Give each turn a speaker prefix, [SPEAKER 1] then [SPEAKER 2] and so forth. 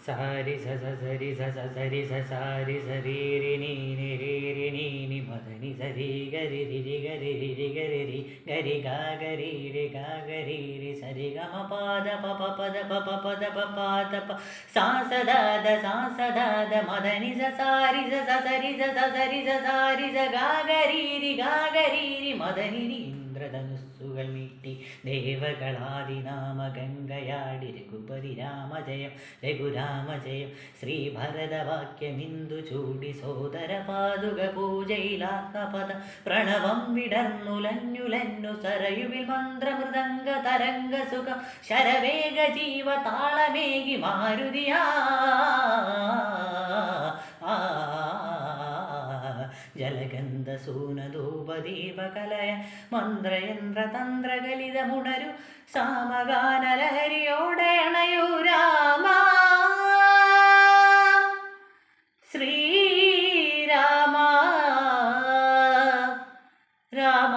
[SPEAKER 1] സാരി സ സ സരി സ സ സരി സ സാരി സരീരി നീനി രീരി നീനി മദനി സരി ഗരി രി ഗരി രി ഗരി രി ഗരി ഗാ ഗരി രി ഗാ ഗരി രി സരി ഗ മ പാദ പ പ പദ പ പ പദ പ പാദ പ സാ സദാ ദ മദനി സ സാരി സ സ സരി സ സ സരി സ സാരി സ ഗാ ഗരി രി മദനി രി ഇന്ദ്രധനുസ്സുകൾ നീട്ടി ദേവകളാദിനാമ ഗംഗയാടി രഘുപതി രാമജയം രഘുരാമജയം ശ്രീഭരതവാക്യമിന്ദു ചൂടി സോദര പാതുക പൂജയിലാത്മപദ പ്രണവം വിടർന്നുലഞ്ഞുലഞ്ഞു സരയുവിൽ മന്ത്രമൃദംഗ തരംഗ സുഖം ശരവേഗ ജീവ താളമേകി മാരുതിയാ ജലഗന്ധ സൂനധൂപദീപകലയ മന്ത്രയന്ത്ര തന്ത്രകലിതമുണരു സാമഗാനലഹരിയോടെ അണയൂ രാമ ശ്രീരാമ രാമ